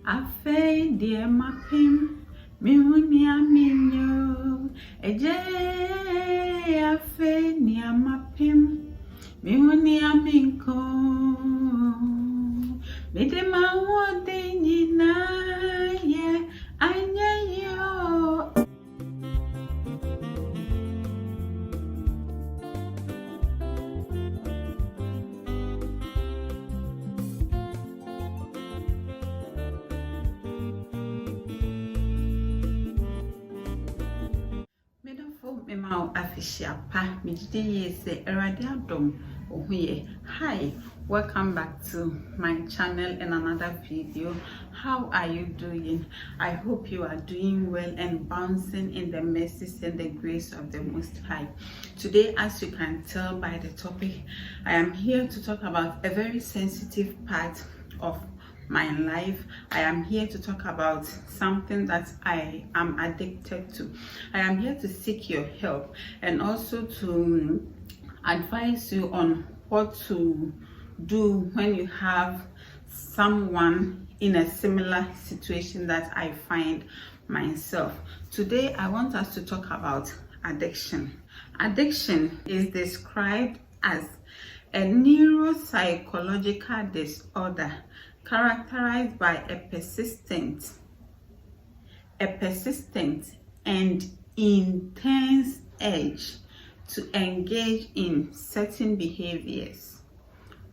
Afe die mapim mihuni aminyo eje afe ni mapim mihuni aminko midema wode nyina ye anyayo. Mema afishia pa mididi yese erade adom ohuye. Hi, welcome back to my channel and another video. How are you doing? I hope you are doing well and bouncing in the mercies and the grace of the Most High. Today, as you can tell by the topic, I am here to talk about a very sensitive part of my life. I am here to talk about something that I am addicted to. I am here to seek your help and also to advise you on what to do when you have someone in a similar situation that I find myself. Today I want us to talk about addiction. Addiction is described as a neuropsychological disorder characterized by a persistent and intense urge to engage in certain behaviors,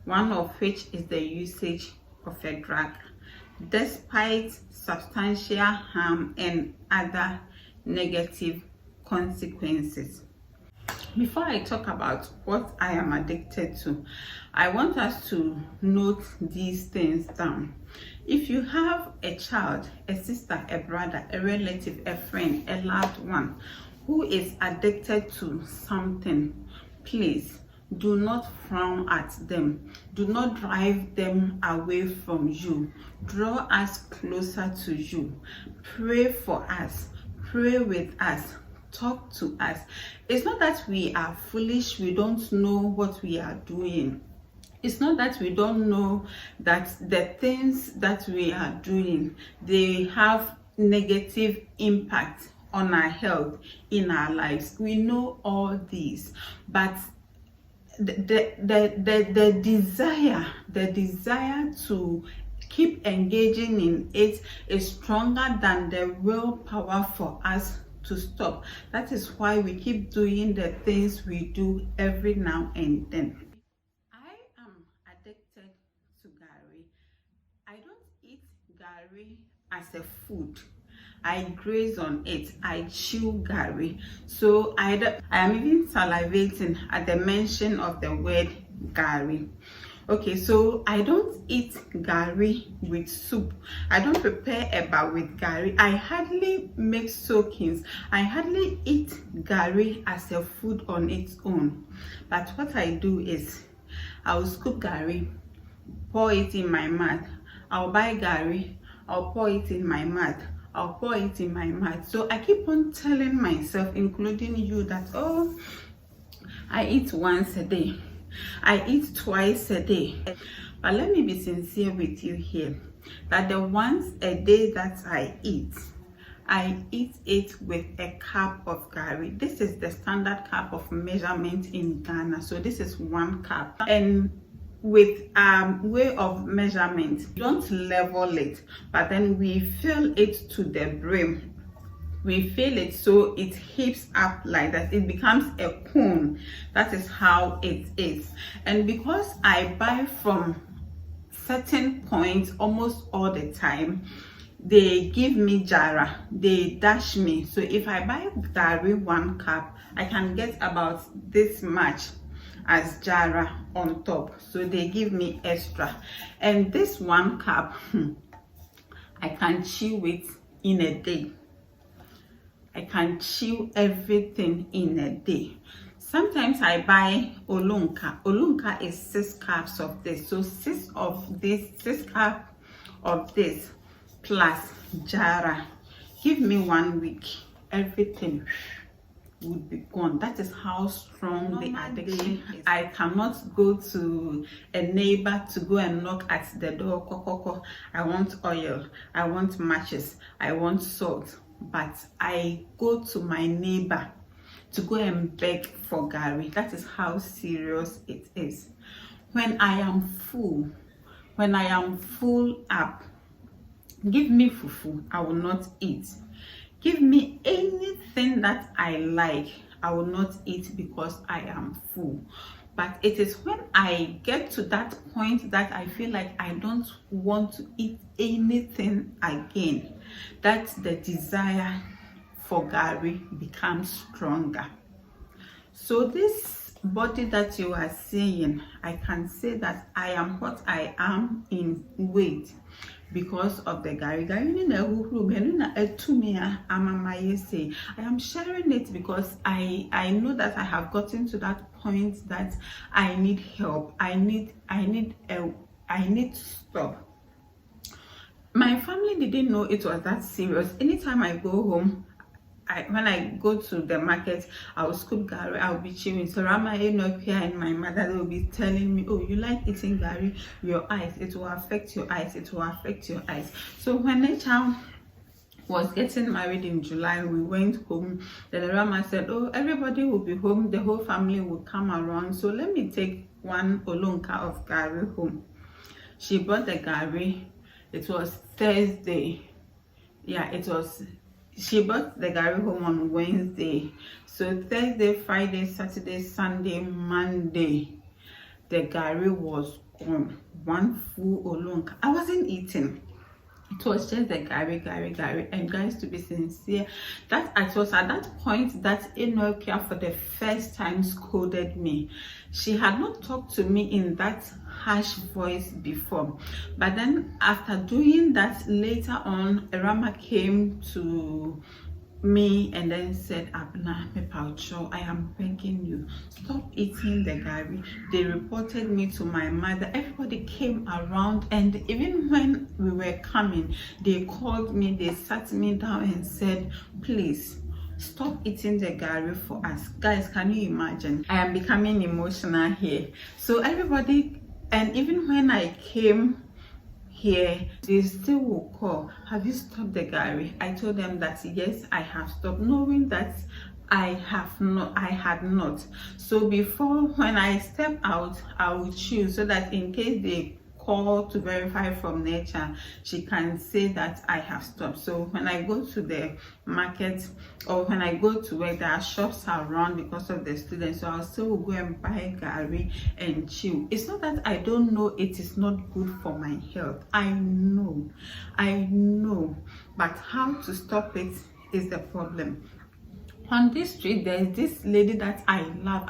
one of which is the usage of a drug, despite substantial harm and other negative consequences. Before I talk about what I am addicted to, I want us to note these things down. If you have a child, a sister, a brother, a relative, a friend, a loved one who is addicted to something, please do not frown at them. Do not drive them away from you. Draw us closer to you. Pray for us. Pray with us. Talk to us. It's not that we are foolish, we don't know what we are doing. It's not that we don't know that the things that we are doing, they have negative impact on our health in our lives. We know all these, but the desire to keep engaging in it is stronger than the willpower for us to stop. That is why we keep doing the things we do every now and then. I am addicted to Gary. I don't eat Gary as a food. I graze on it. I chew Gary. So I am even salivating at the mention of the word Gary. Okay, so I don't eat Gary with soup. I don't prepare eba with Gary. I hardly make soakings. I hardly eat Gary as a food on its own. But what I do is I'll scoop Gary, pour it in my mouth. I'll buy Gary, I'll pour it in my mouth. I'll pour it in my mouth. So I keep on telling myself, including you, that oh, I eat once a day. I eat twice a day. But let me be sincere with you here, that the once a day that I eat it with a cup of Gary. This is the standard cup of measurement in Ghana. So this is 1 cup. And with way of measurement, don't level it, but then we fill it to the brim. We fill it so it heaps up like that. It becomes a cone. That is how it is. And because I buy from certain points almost all the time, they give me jara. They dash me. So if I buy Gary 1 cup, I can get about this much as jara on top. So they give me extra. And this 1 cup, I can chew it in a day. I can chew everything in a day. Sometimes I buy Olunka. Olunka is 6 cups of this. So 6 cups of this plus jara. Give me 1 week. Everything would be gone. That is how strong the addiction is. I cannot go to a neighbor to go and knock at the door. Kokoko, I want oil, I want matches, I want salt. But I go to my neighbor to go and beg for garri. That is how serious it is. When I am full up, give me fufu, I will not eat. Give me anything that I like, I will not eat because I am full. But it is when I get to that point that I feel like I don't want to eat anything again, that the desire for garri becomes stronger. So this body that you are seeing, I can say that I am what I am in weight because of the garri. I am sharing it because I know that I have gotten to that point that I need help. I need to stop. My family didn't know it was that serious. Anytime I go home, when I go to the market, I will scoop garri, I will be chewing. So Rama Enokia and my mother, they will be telling me, oh, you like eating garri, your eyes, it will affect your eyes, it will affect your eyes. So when the child was getting married in July, we went home. Then Rama said, oh, everybody will be home, the whole family will come around, so let me take one olonka of garri home. She bought the garri. It was Thursday. She bought the garri home on Wednesday. So Thursday, Friday, Saturday, Sunday, Monday, the garri was gone. One full olonka. I wasn't eating. It was just the garri. And guys, to be sincere, that it was at that point that Enokia for the first time scolded me. She had not talked to me in that harsh voice before, but then after doing that, later on, Rama came to me and then said, Abna Mepaucho, I am begging you, stop eating the garri. They reported me to my mother. Everybody came around, and even when we were coming, they called me, they sat me down and said, please stop eating the garri for us. Guys, can you imagine? I am becoming emotional here. So everybody, and even when I came here, they still will call, have you stopped the garri? I told them that yes, I have stopped, knowing that I had not. So before, when I step out, I will choose so that in case they call to verify from nature, she can say that I have stopped. So when I go to the market or when I go to where there are shops around because of the students, so I'll still go and buy garri and chew. It's not that I don't know it is not good for my health. I know, but how to stop it is the problem. On this street, there is this lady that I love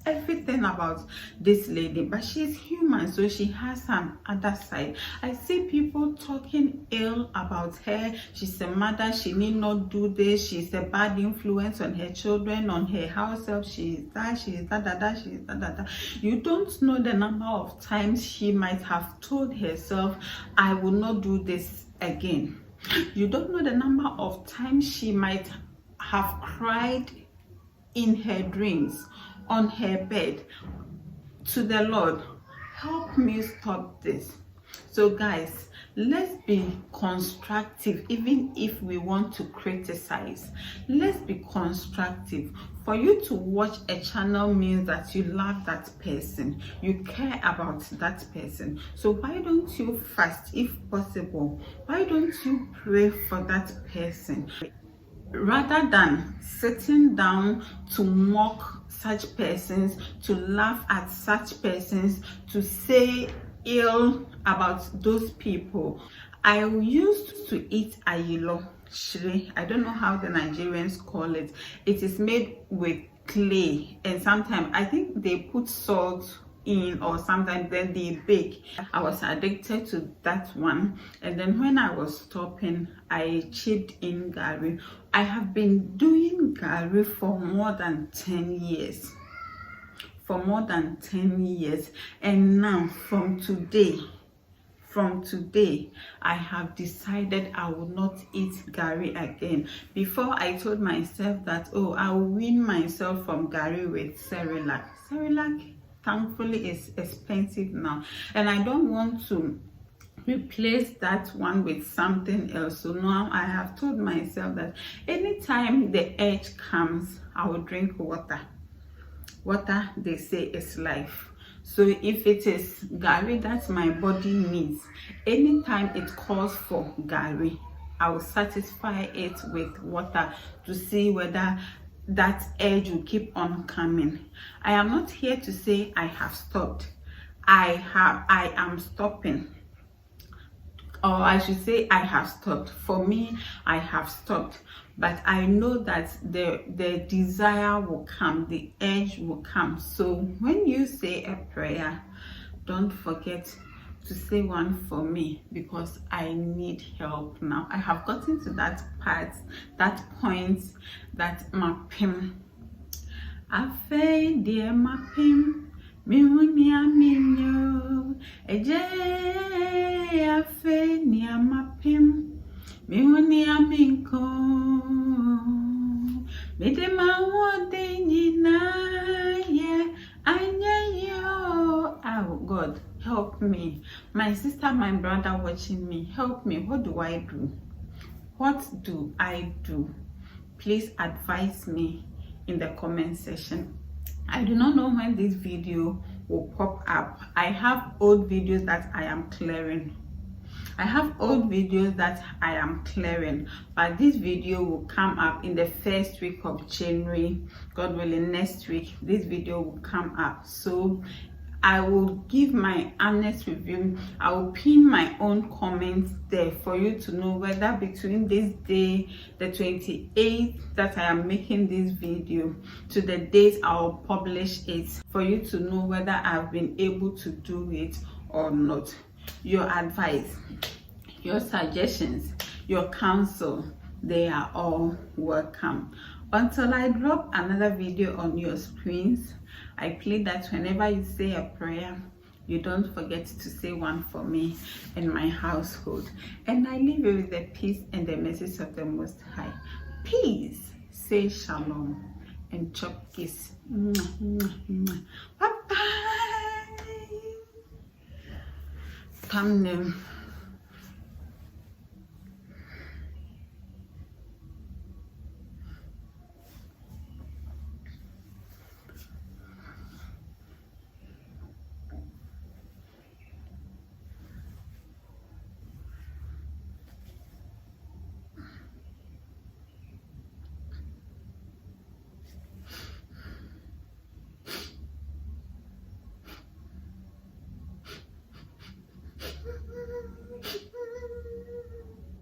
everything about this lady, but she's human, so she has some other side. I see people talking ill about her. She's a mother, she need not do this, she's a bad influence on her children, on her house help, she's that. You don't know the number of times she might have told herself, I will not do this again. You don't know the number of times she might have cried in her dreams on her bed to the Lord, help me stop this. So guys, let's be constructive. Even if we want to criticize, let's be constructive. For you to watch a channel means that you love that person, you care about that person. So why don't you fast if possible? Why don't you pray for that person rather than sitting down to mock such persons, to laugh at such persons, to say ill about those people? I used to eat ayilo shri. I don't know how the Nigerians call it. It is made with clay, and sometimes I think they put salt in, or sometimes then they bake. I was addicted to that one, and then when I was stopping, I chipped in garri. I have been doing garri for more than 10 years. And now from today from today, I have decided I will not eat gari again. Before, I told myself that, oh, I will wean myself from gari with Cerelac. Cerelac, thankfully, is expensive now, and I don't want to replace that one with something else. So now I have told myself that anytime the urge comes, I will drink water. Water, they say, is life. So if it is gari that my body needs, anytime it calls for gari, I will satisfy it with water to see whether that urge will keep on coming. I am not here to say I have stopped. I am stopping. Or I should say I have stopped. For me, I have stopped. But I know that the desire will come, the urge will come. So when you say a prayer, don't forget to say one for me, because I need help now. I have gotten to that part, that point, that mapim. Afe dear mapim, miunia minyo, eje afe ni mapim. Miunia minko, midema wode nyina ye anya yo. Oh God, help me. My sister, my brother watching me, help me. What do I do? What do I do? Please advise me in the comment section. I do not know when this video will pop up. I have old videos that I am clearing. But this video will come up in the first week of January. God willing, next week this video will come up. So I will give my honest review. I will pin my own comments there for you to know whether between this day, the 28th that I am making this video, to the date I will publish it, for you to know whether I've been able to do it or not. Your advice, your suggestions, your counsel, they are all welcome. Until I drop another video on your screens, I pray that whenever you say a prayer, you don't forget to say one for me and my household. And I leave you with the peace and the message of the Most High. Peace. Say shalom and chop kiss. Bye bye. Come now.